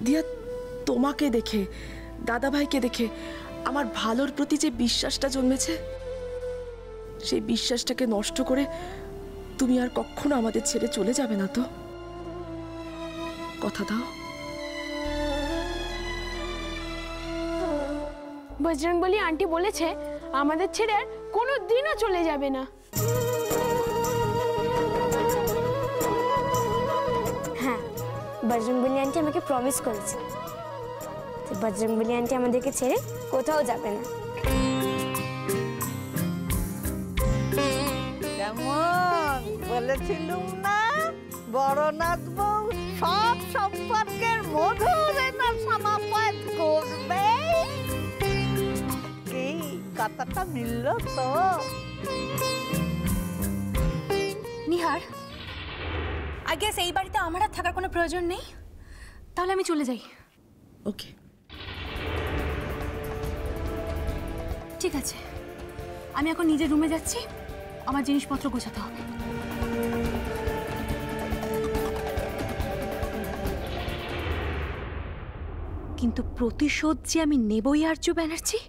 দিয়া, তোমাকে দেখে, দাদা ভাইকে দেখে আমার ভালোর প্রতি যে বিশ্বাসটা জন্মেছে, সেই বিশ্বাসটাকে নষ্ট করে তুমি আর কখনো আমাদের ছেড়ে চলে যাবে না তো? কথা দাও। বজরংবলী আন্টি বলেছে আমাদের ছেড়ে আর কোনোদিনও চলে যাবে না। হ্যাঁ, বজরংবলী আন্টি আমাকে প্রমিস করেছে যে বজরংবলী আন্টি আমাদেরকে ছেড়ে কোথাও যাবে না। কেমন বলেছিলুম না, বড়নাথ বউ সব সম্পর্কের মধুর সমাপন করবে। কি কথাটা মিলল তো? নিহার, আই গেস এই বাড়িতে আমার আর থাকার কোনো প্রয়োজন নেই, তাহলে আমি চলে যাই। ওকে, ঠিক আছে, আমি এখন নিজের রুমে যাচ্ছি, আমার জিনিসপত্র গোছাতে হবে। কিন্তু প্রতিশোধ যে আমি নেবই আর্য ব্যানার্জি,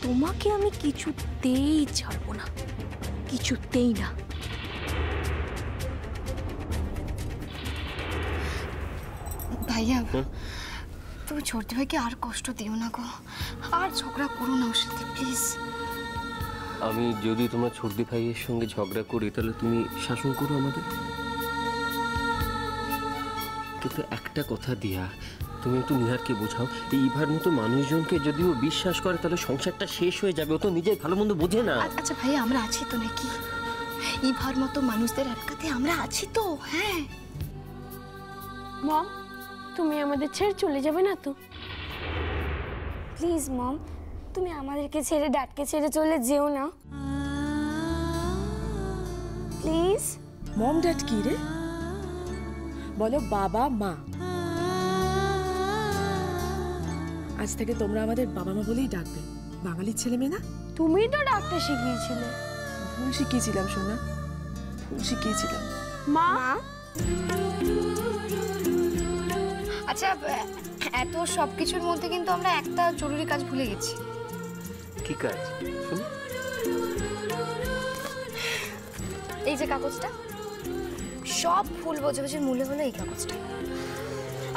তোমাকে আমি কিছুতেই ছাড়বো না, কিছুতেই না। ভাইয়া, তুমি ছোট ভাইকে আর কষ্ট দিও না গো, আর ঝগড়া করো না ওর সাথে প্লিজ। আমি যদি তোমার ছোট ভাইয়ের সঙ্গে ঝগড়া করি তাহলে তুমি শাসন করো আমাদের। কিন্তু একটা কথা দিয়া, তুমি একটু নিহারকে বোঝাও, এই ইভার মতো মানুষজনকে যদি ও বিশ্বাস করে তাহলে সংসারটা শেষ হয়ে যাবে। ও তো নিজের ভালো মন্দ বোঝে না। আচ্ছা ভাইয়া, আমরা আছি তো নাকি? ইভার মতো মানুষদের আটকাতে আমরা আছি তো। হ্যাঁ মম, তুমি আমাদের ছেড়ে চলে যাবে না তো? প্লিজ মম, তুমি আমাদেরকে ছেড়ে ড্যাডকে ছেড়ে চলে যেও না প্লিজ। মম ড্যাড কি রে? বলো বাবা মা। আজ থেকে তোমরা আমাদের বাবা মা বলেই ডাকবে। বাঙালির ছেলে মেয়ে না? তুমি তো ডাক্তার শিখিয়েছিলে। ভুল শিখিয়েছিলাম সোনা, ভুল শিখিয়েছিলাম। মা, আচ্ছা, এত সবকিছুর মধ্যে কিন্তু আমরা একটা জরুরি কাজ ভুলে গেছি। কি কাজ? এই যে কাগজটা, সব ভুল বোঝাবুঝির মূল্য হলো এই কাগজটা।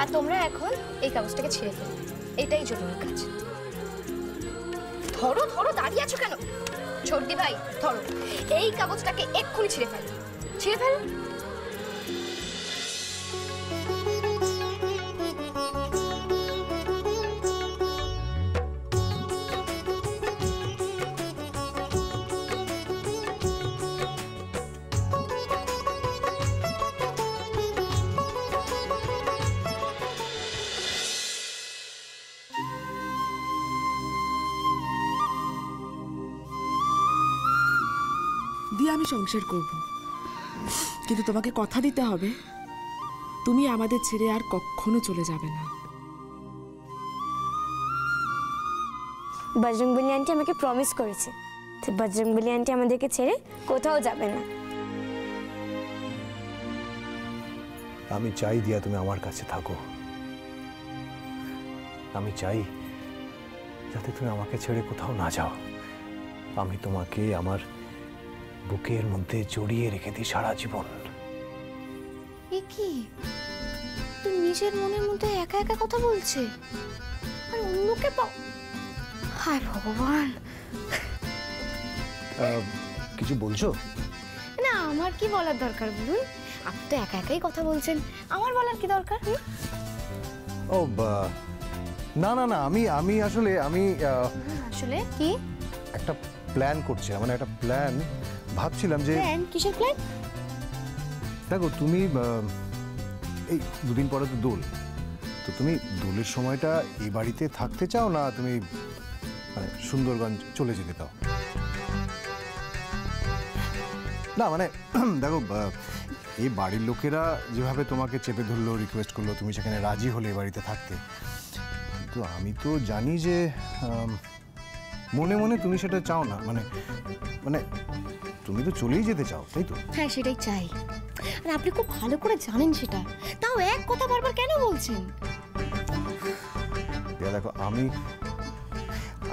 আর তোমরা এখন এই কাগজটাকে ছিঁড়ে ফেলো, এটাই জরুরি কাজ। ধরো ধরো, দাঁড়িয়ে আছো কেন? ছোটদি ভাই ধরো, এই কাগজটাকে এক্ষুনি ছিঁড়ে ফেলো, ছিঁড়ে ফেলো। দিয়ে আমি সংসার করব, কিন্তু তোমাকে কথা দিতে হবে তুমি আমাদের ছেড়ে আর কখনো চলে যাবে না। বজরংবলী আন্টি আমাকে প্রমিস করেছে যে বজরংবলী আন্টি আমাদেরকে ছেড়ে কোথাও যাবে না। আমি চাই দিয়া তুমি আমার কাছে থাকো। আমি চাই যাতে তুমি আমাকে ছেড়ে কোথাও না যাও। আমি তোমাকে আমার বুকের মধ্যে জড়িয়ে রেখে দিই সারা জীবন। এ কি, তুমি নিজের মনের মধ্যে একা একা কথা বলছে আর অন্যকে পাও? হায় ভগবান, কিছু বলছো? না, আমার কি বলার দরকার বলুন? আপনি তো একা একাই কথা বলছেন, আমার বলার কি দরকার? ও না না না, আমি আসলে আসলে কি একটা প্ল্যান করছি, মানে একটা প্ল্যান ভাবছিলাম যে। প্ল্যান? কিসের প্ল্যান? দেখো তুমি এই দুদিন পরে তো দোল, তো তুমি দোলের সময়টা এই বাড়িতে থাকতে চাও না তুমি মানে সুন্দরগঞ্জ চলে যেতে চাও? না মানে দেখো, এই বাড়ির লোকেরা যেভাবে তোমাকে চেপে ধরলো, রিকোয়েস্ট করলো, তুমি সেখানে রাজি হলে এই বাড়িতে থাকতে, কিন্তু আমি তো জানি যে মনে মনে তুমি সেটা চাও না। মানে মানে তুমি তো চলেই যেতে চাও, তাই তো? হ্যাঁ, সেটাই চাই, আর আপনি খুব ভালো করে জানেন সেটা, তাও এক কথা বারবার কেন বলছেন? দিয়া দেখো,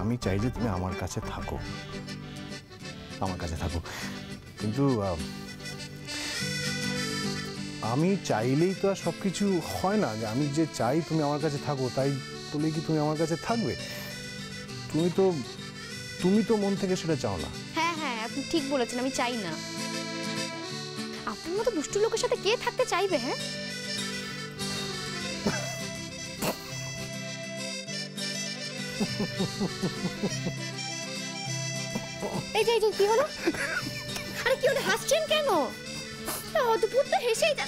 আমি চাই যে তুমি আমার কাছে থাকো, আমার কাছে থাকো, কিন্তু আমি চাইলেই তো আর সব কিছু হয় না। যে আমি যে চাই তুমি আমার কাছে থাকো তাই বলে কি তুমি আমার কাছে থাকবে? তুমি তো মন থেকে সেটা চাও না। হ্যাঁ হ্যাঁ, আপনি ঠিক বলেছেন, আমি চাই না। আপনার মতো দুষ্টু লোকের সাথে কে থাকতে চাইবে? হ্যাঁ, এই যে কি হলো? আরে কি হলো, হাসছেন কেন? অদ্ভুত তো হেসেই যা।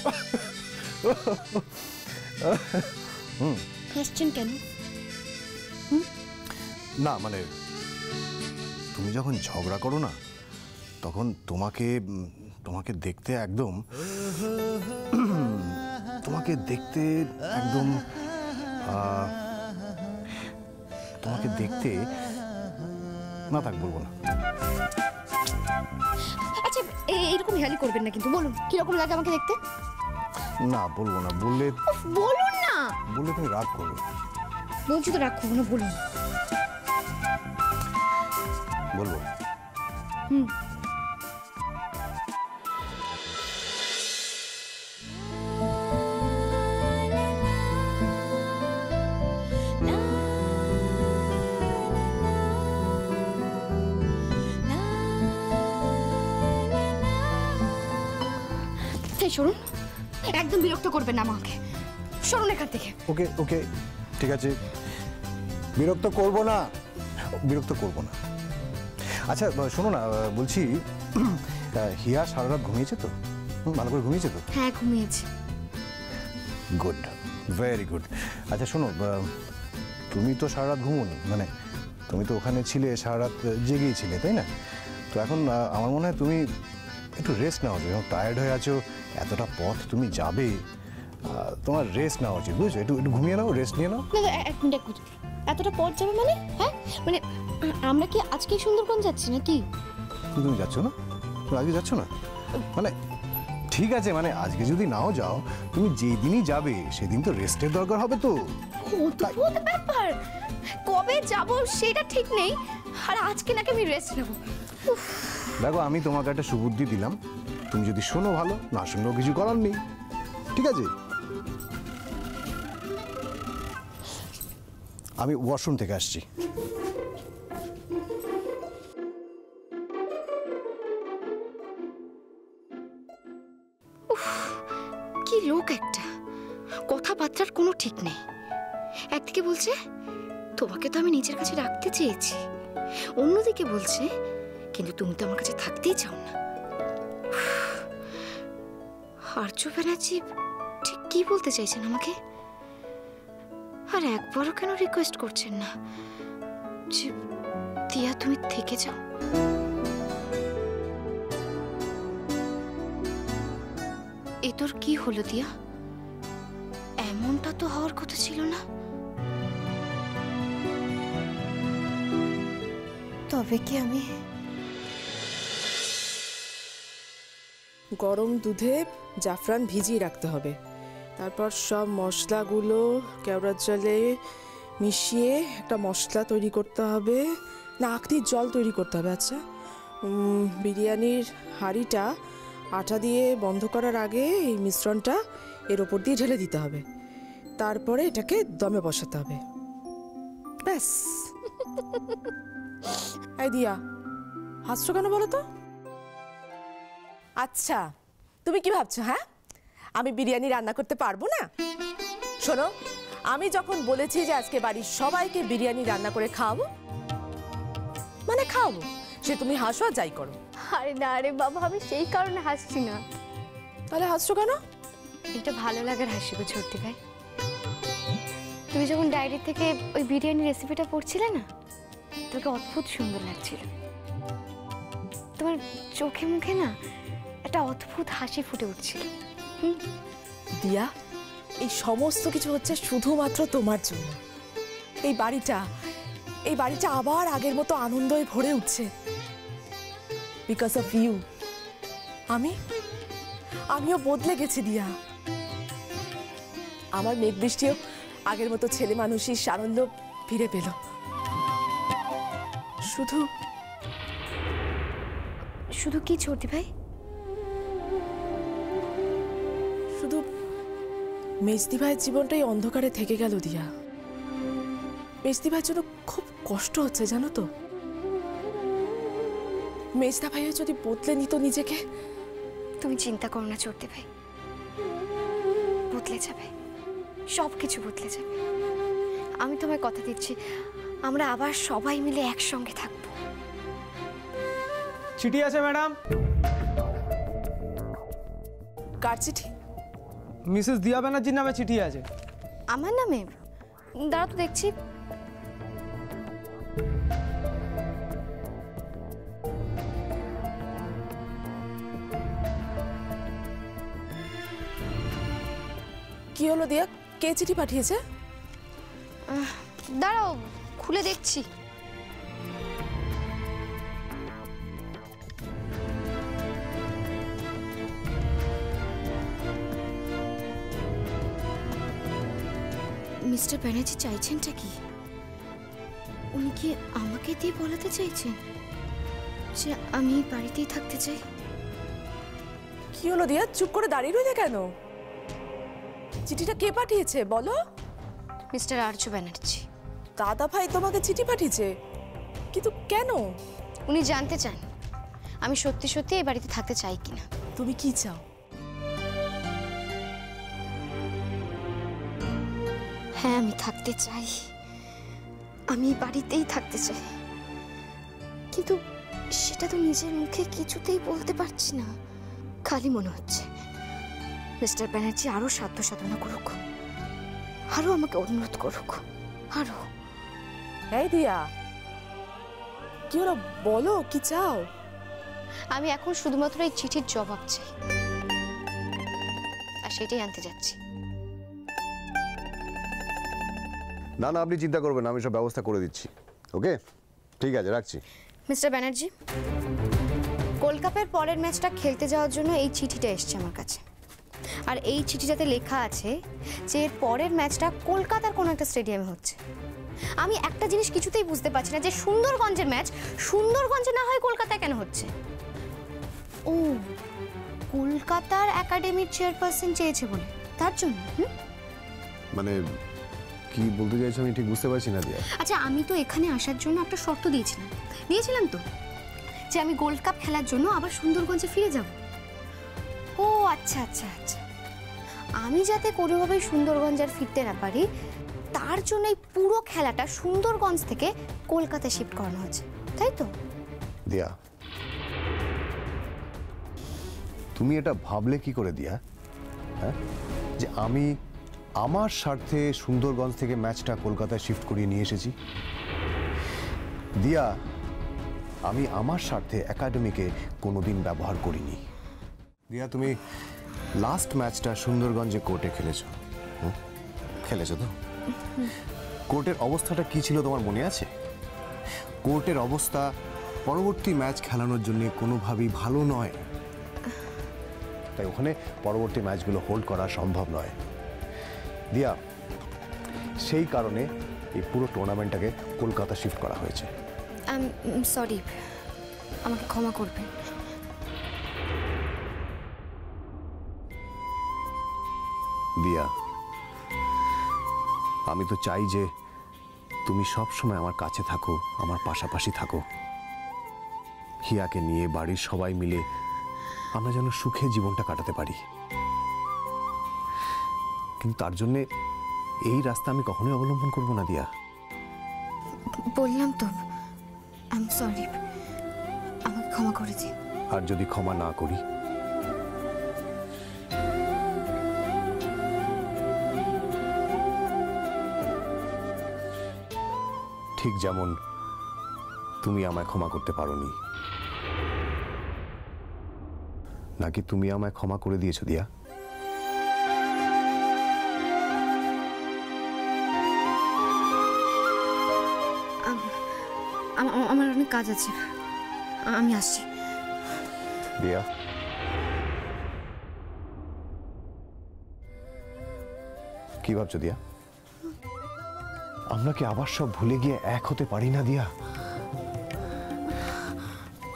হাসছেন কেন? না মানে তুমি যখন ঝগড়া করো না তখন তোমাকে দেখতে একদম তোমাকে দেখতে না থাক বলবো না। আচ্ছা এরকম হেয়ালি করবেন না কিন্তু, বলুন কিরকম লাগে আমাকে দেখতে? না বলবো না, বললে বলুন না। বললে তুমি রাগ করবে। বলছি তো রাগ করবো না, বলুন। বলবো। শুনুন, একদম বিরক্ত করবেন না আমাকে, সরুন এখান থেকে। ওকে ওকে ঠিক আছে, বিরক্ত করব না। আচ্ছা শোনো না, বলছি হিয়া সারা রাত ঘুমিয়েছে তো? ভালো করে ঘুমিয়েছে তো? হ্যাঁ ঘুমিয়েছে। Good, very good. আচ্ছা শোনো, তুমি তো সারা রাত ঘুমোনি, মানে তুমি তো ওখানে ছিলে, সারা রাত জেগেই ছিলে, তাই না? তো এখন আমার মনে হয় তুমি একটু রেস্ট নেওয়া উচিত। টায়ার্ড হয়ে আছো, এতটা পথ তুমি যাবে, তোমার রেস্ট নেওয়া উচিত, বুঝছো? একটু ঘুমিয়ে নাও, রেস্ট নিয়ে নাও। এক মিনিট, এতটা পথ যাবে মানে? হ্যাঁ মানে আমরা কি আজকে সুন্দরবন যাচ্ছি নাকি? তুমি যাচ্ছ না? তুমি আজকে যাচ্ছ না? মানে ঠিক আছে, মানে আজকে যদি নাও যাও, তুমি যেদিনই যাবে সেদিন তো রেস্টের দরকার হবে তো। অদ্ভুত ব্যাপার, কবে যাব সেটা ঠিক নেই, আর আজকে নাকি আমি রেস্ট নেব। দেখো আমি তোমাকে একটা সুবুদ্ধি দিলাম, তুমি যদি শোনো ভালো, না শুনলেও কিছু করার নেই, ঠিক আছে? আমি ওয়াশরুম থেকে আসছি। কি লোক একটা, কথাবার্তার কোনো ঠিক নেই। একদিকে বলছে তোমাকে তো আমি নিজের কাছে রাখতে চেয়েছি, অন্যদিকে বলছে কিন্তু তুমি তো আমার কাছে থাকতেই চাও না। আর্য ব্যানার্জি ঠিক কি বলতে চাইছেন আমাকে? আর একবারও কেন রিকোয়েস্ট করছেন না যে দিয়া তুমি থেকে যাও? এ তোর কি হলো দিয়া? এমনটা তো হওয়ার কথা ছিল না। তবে কি আমি গরম দুধে জাফরান ভিজিয়ে রাখতে হবে, তারপর সব মশলাগুলো কেওড়ার জলে মিশিয়ে একটা মশলা তৈরি করতে হবে, না আখনির জল তৈরি করতে হবে। আচ্ছা বিরিয়ানির হাঁড়িটা আটা দিয়ে বন্ধ করার আগে এই মিশ্রণটা এর ওপর দিয়ে ঢেলে দিতে হবে, তারপরে এটাকে দমে বসাতে হবে, ব্যাস। এই দিয়া, হাসছো কেন বলো তো? আচ্ছা তুমি কি ভাবছো, হ্যাঁ আমি বিরিয়ানি রান্না করতে পারবো না? শোনো, আমি যখন বলেছি যে আজকে বাড়ির সবাইকে বিরিয়ানি রান্না করে খাওয়াবো, মানে খাওয়াবো, সে তুমি হাসো আর যাই করো। আরে না রে বাবা, আমি সেই কারণে হাসছি না। তাহলে হাসছো কেন? এটা ভালো লাগার হাসি গো ছোট্টি ভাই। তুমি যখন ডায়েরি থেকে ওই বিরিয়ানি রেসিপিটা পড়ছিলে না, তোকে অদ্ভুত সুন্দর লাগছিল। তোমার চোখে মুখে না একটা অদ্ভুত হাসি ফুটে উঠছিল। দিয়া, এই সমস্ত কিছু হচ্ছে শুধুমাত্র তোমার জন্য। এই বাড়িটা আবার আগের মতো আনন্দে ভরে উঠছে বিকজ অফ ইউ। আমিও বদলে গেছি দিয়া। আমার মেঘ বৃষ্টিও আগের মতো ছেলে মানুষই সারল্য ফিরে পেল। শুধু শুধু কি ছোটি ভাই? শুধু মেজদি ভাইয়ের জীবনটাই অন্ধকারে থেকে গেল দিয়া। মেজদি ভাইয়ের জন্য খুব কষ্ট হচ্ছে জানো তো। মেজদা ভাইও যদি বদলে নিত নিজেকে। তুমি চিন্তা করো না ছোটি ভাই, বদলে যাবে, সব কিছু বদলে যাবে। আমি তোমায় কথা দিচ্ছি, আমরা আবার সবাই মিলে একসঙ্গে থাকবো। চিঠি আছে ম্যাডাম। কার চিঠি? মিসেস দিয়া ব্যানার্জির নামে চিঠি আছে। আমার নামে? দাঁড়া তো দেখছি। কি হলো দিয়া, কে চিঠি পাঠিয়েছে? দাঁড়াও, খুলে দেখছি। মিস্টার ব্যানার্জি চাইছেনটা কি? উনি কি আমাকে দিয়ে বলাতে চাইছেন যে আমি এই বাড়িতেই থাকতে চাই? কি হলো দিয়া, চুপ করে দাঁড়িয়ে রইলে কেন? চিঠিটা কে পাঠিয়েছে বলো? মিস্টার আর্য ব্যানার্জি। দাদা ভাই তোমাকে চিঠি পাঠিয়েছে? কিন্তু কেন? উনি জানতে চান আমি সত্যি সত্যি এই বাড়িতে থাকতে চাই কিনা। তুমি কি চাও? হ্যাঁ, আমি থাকতে চাই, আমি এই বাড়িতেই থাকতে চাই, কিন্তু সেটা তো নিজের মুখে কিছুতেই বলতে পারছি না। খালি মনে হচ্ছে মিস্টার ব্যানার্জি আরো সাধ্য সাধনা করুক, আরো আমাকে অনুরোধ করুক, আরো। এই দিয়া, কি হলো বলো, কি চাও? আমি এখন শুধুমাত্র এই চিঠির জবাব চাই, আর সেটাই আনতে যাচ্ছি। না না, আপনি চিন্তা করবেন না, আমি সব ব্যবস্থা করে দিচ্ছি। ওকে, ঠিক আছে, রাখছি। মিস্টার ব্যানার্জি, কলকাতার পরের ম্যাচটা খেলতে যাওয়ার জন্য এই চিঠিটা এসছে আমার কাছে, আর এই চিঠিটাতে লেখা আছে যে এর পরের ম্যাচটা কলকাতার কোনো একটা স্টেডিয়ামে হচ্ছে। আমি একটা জিনিস কিছুতেই বুঝতে পারছি না যে সুন্দরগঞ্জের ম্যাচ সুন্দরগঞ্জে না হয় কলকাতায় কেন হচ্ছে। ও, কলকাতার একাডেমির চেয়ারপারসন চেয়েছে বলে, তার জন্য? মানে কি বলতে চাইছো আমি ঠিক বুঝতে পারছি না দিয়া। আচ্ছা, আমি তো এখানে আসার জন্য একটা শর্ত দিয়েছিলাম তো, যে আমি গোল্ড কাপ খেলার জন্য আবার সুন্দরগঞ্জে ফিরে যাব। ও আচ্ছা আচ্ছা আচ্ছা, আমি যাতে কোনোভাবেই সুন্দরগঞ্জ আর ফিরতে না পারি তার জন্য এই পুরো খেলাটা সুন্দরগঞ্জ থেকে কলকাতায় শিফট করানো হচ্ছে, তাই তো? দিয়া, তুমি এটা ভাবলে কি করে দিয়া, হ্যাঁ, যে আমি আমার স্বার্থে সুন্দরগঞ্জ থেকে ম্যাচটা কলকাতায় শিফট করিয়ে নিয়ে এসেছি? দিয়া, আমি আমার স্বার্থে একাডেমিকে কোনোদিন ব্যবহার করিনি। দিয়া, তুমি লাস্ট ম্যাচটা সুন্দরগঞ্জে কোর্টে খেলেছো, খেলেছো তো? কোর্টের অবস্থাটা কি ছিল তোমার মনে আছে? কোর্টের অবস্থা পরবর্তী ম্যাচ খেলানোর জন্য কোনোভাবেই ভালো নয়, তাই ওখানে পরবর্তী ম্যাচগুলো হোল্ড করা সম্ভব নয়। দিয়া, সেই কারণে এই পুরো টুর্নামেন্টটাকে কলকাতা শিফট করা হয়েছে। সরি, আমাকে ক্ষমা করবেন। দিয়া, আমি তো চাই যে তুমি সব সময় আমার কাছে থাকো, আমার পাশাপাশি থাকো। হিয়াকে নিয়ে বাড়ির সবাই মিলে আমরা যেন সুখে জীবনটা কাটাতে পারি, কিন্তু তার জন্যে এই রাস্তা আমি কখনোই অবলম্বন করব না। দিয়া, বললাম তো, আই এম সরি, আমাকে ক্ষমা করে দিন। আর যদি ক্ষমা না করি, ঠিক যেমন তুমি আমায় ক্ষমা করতে পারোনি, নাকি তুমি আমায় ক্ষমা করে দিয়েছো দিয়া? আমার অনেক কাজ আছে, আমি আসছি। দিয়া, কি ভাবছো দিয়া? আমরা কি আবার সব ভুলে গিয়ে এক হতে পারি না দিয়া?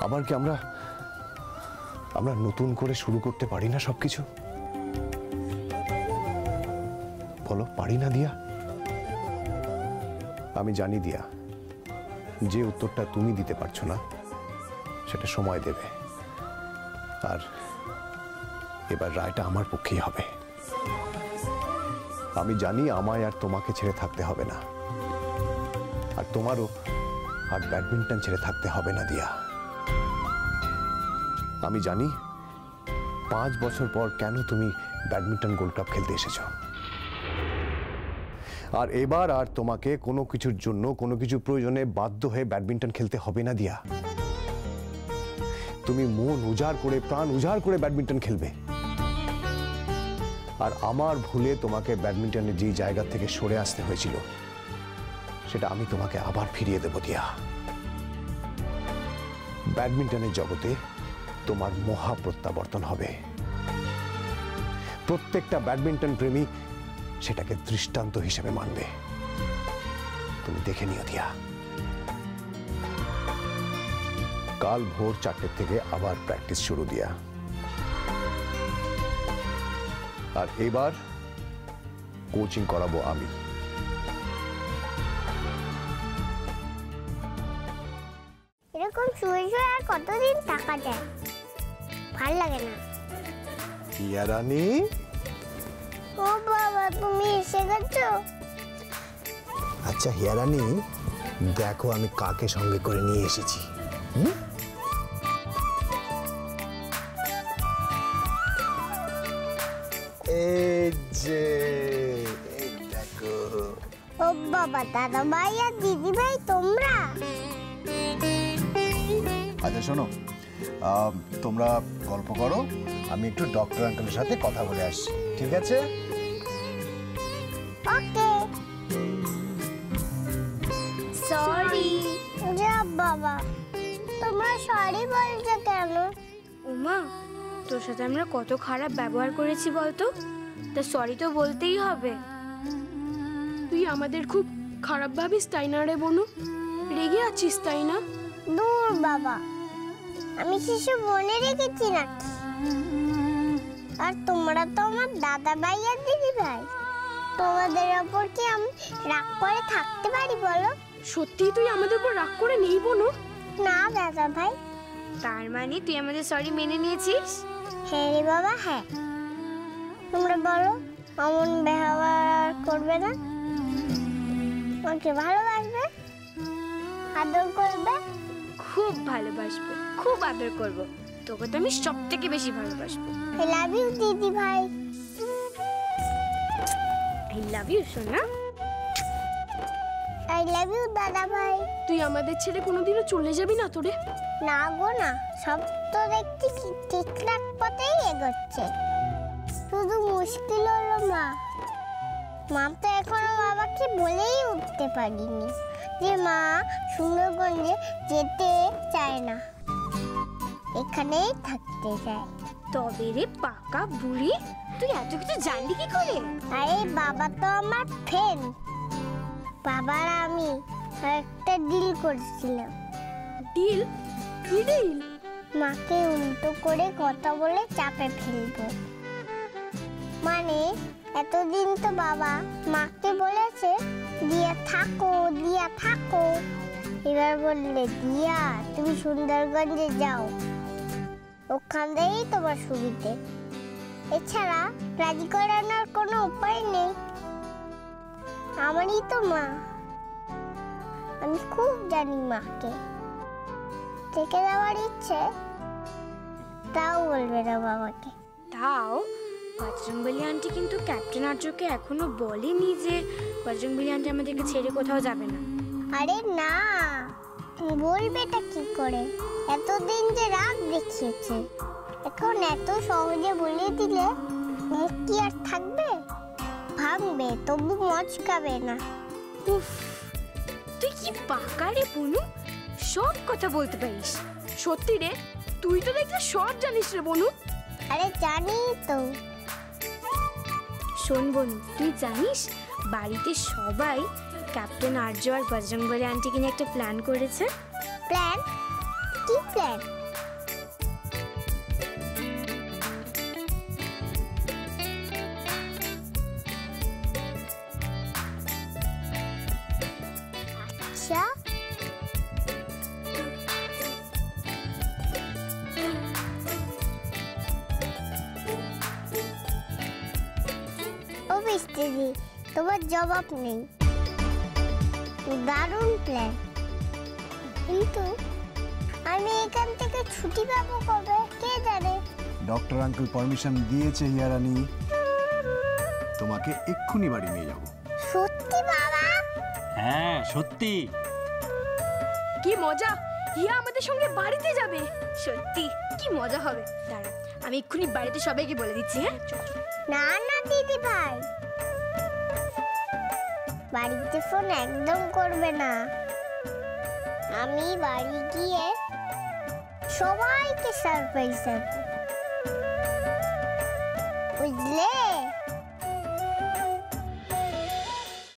আবার কি আমরা নতুন করে শুরু করতে পারি না সবকিছু? বলো, পারি না দিয়া? আমি জানি দিয়া, যে উত্তরটা তুমি দিতে পারছো না সেটা সময় দেবে, আর এবার রায়টা আমার পক্ষেই হবে। আমি জানি আমায় আর তোমাকে ছেড়ে থাকতে হবে না, আর তোমারও আর ব্যাডমিন্টন ছেড়ে থাকতে হবে না দিয়া। আমি জানি 5 বছর পর কেন তুমি ব্যাডমিন্টন গোল্ড কাপ খেলতে এসেছো, আর এবার আর তোমাকে কোনো কিছুর জন্য কোনো কিছু প্রয়োজনে বাধ্য হয়ে ব্যাডমিন্টন খেলতে হবে না দিয়া। তুমি মন উজাড় করে, প্রাণ উজাড় করে ব্যাডমিন্টন খেলবে, আর আমার ভুলে তোমাকে ব্যাডমিন্টনের যে জায়গা থেকে সরে আসতে হয়েছিল সেটা আমি তোমাকে আবার ফিরিয়ে দেব দিয়া। ব্যাডমিন্টনের জগতে তোমার মহা প্রত্যাবর্তন হবে। প্রত্যেকটা ব্যাডমিন্টন প্রেমী সেটাকে দৃষ্টান্ত হিসেবে মানবে। তুমি দেখে নিও দিয়া। কাল ভোর 4টে থেকে আবার প্র্যাকটিস শুরু দিয়া, আর এবার কোচিং করাবো আমি। এরকম শুয়ে শুয়ে আর কতদিন থাকা যায়? ভাল লাগে না। হিয়া রানী, ও বাবা, তুমি এসে গেছো? আচ্ছা হিয়া রানী, দেখো আমি কাকে সঙ্গে করে নিয়ে এসেছি। এই যে, এই দেখো। ও বাবা, দাদা ভাই আর দিদি ভাই তোমরা? আচ্ছা শোনো, তোমরা গল্প করো, আমি একটু ডক্টর আঙ্কেলের সাথে কথা বলে আসছি, ঠিক আছে? ওকে। সরি। যা বাবা, তোমরা সরি বলছো কেন? উমা, তোর সাথে আমরা কত খারাপ ব্যবহার করেছি বলতো, তা সরি তো বলতেই হবে। তুই আমাদের খুব খারাপ ভাবিস তাই না রে বনু? রেগে আছিস তাই না? দূর বাবা, আমি শিশু বনে রেখেছি নাকি? আর তোমরা তো আমার দাদা ভাই আর দিদি ভাই, তোমাদের ওপর কি আমি রাগ করে থাকতে পারি বলো? সত্যি তুই আমাদের উপর রাগ করে নেই বনু? না দাদা ভাই। তার মানে তুই আমাদের সরি মেনে নিয়েছিস? হ্যাঁ রে বাবা, হ্যাঁ। তোমরা বলো, অমন ব্যবহার করবে না, আমাকে ভালোবাসবে, আদর করবে? খুব ভালোবাসবো, খুব আদর করবো, তোকে তো আমি সব থেকে বেশি ভালোবাসবো। আই লাভ ইউ দিদি ভাই। আই লাভ ইউ সোনা। আই লাভ ইউ দাদা ভাই। তুই আমাদের ছেড়ে কোনোদিনও চলে যাবি না তোরে? না গো না, সব তো দেখছি ঠিকঠাক পথেই এগোচ্ছে, শুধু মুশকিল হলো মা তো এখনো বাবাকে বলেই উঠতে পারিনি যে মা সুন্দরগঞ্জে যেতে চায় না, এখানেই থাকতে চায়। তবে রে পাকা বুড়ি, তুই এত কিছু জানলি কি করে? আরে বাবা তো আমার ফ্রেন্ড, বাবার আমি একটা ডিল করেছিলাম। ডিল? কি ডিল? মাকে উল্টো করে কথা বলে চাপে ফেলবো। মানে এতদিন তো বাবা মাকে বলেছে দিয়া থাকো, দিয়া থাকো, এবার বললে দিয়া তুমি সুন্দরগঞ্জে যাও, ওখানেই তোমার সুবিধে, এছাড়া রাজি করানোর কোনো উপায় নেই। আমারই তো মা, আমি খুব জানি মাকে, থেকে যাওয়ার ইচ্ছে, তাও বলবে না বাবাকে। তাও বজরংবলী আন্টি কিন্তু ক্যাপ্টেন আর্যকে এখনো বলেনি যে বজরংবলী আন্টি আমাদেরকে ছেড়ে কোথাও যাবে না। আরে না, বলবেটা কি করে? এতদিন যে রাগ দেখিয়েছে, এখন এত সহজে বলে দিলে মুখ কি আর থাকবে? ভাঙবে, তবু মচকাবে না। উফ, তুই কি পাকা রে বনু, সব কথা বলতে পারিস। সত্যি রে, তুই তো দেখলে সব জানিস রে বনু। আরে জানি তো। শোন বনু, তুই জানিস বাড়িতে সবাই ক্যাপ্টেন আর্য আর বজরংবলী আন্টিকে নিয়ে একটা প্ল্যান করেছে। প্ল্যান? কি প্ল্যান? আচ্ছা, ও মিস্ত্রি, তোমার জবাব নেই। দারুণ প্ল্যান, কিন্তু আমি এখান থেকে ছুটি পাবো কবে কে জানে? ডক্টর আঙ্কেল পারমিশন দিয়েছে হিয়ারানি, তোমাকে এক্ষুনি বাড়ি নিয়ে যাব। সত্যি বাবা? হ্যাঁ সত্যি। কি মজা, হিয়া আমাদের সঙ্গে বাড়িতে যাবে। সত্যি কি মজা হবে। দাঁড়া, আমি এক্ষুনি বাড়িতে সবাইকে বলে দিচ্ছি। হ্যাঁ, না না দিদি ভাই, বাড়িতে ফোন একদম করবে না। আমি বাড়ি গিয়ে সবাইকে সারপ্রাইজ দেব, বুঝলে?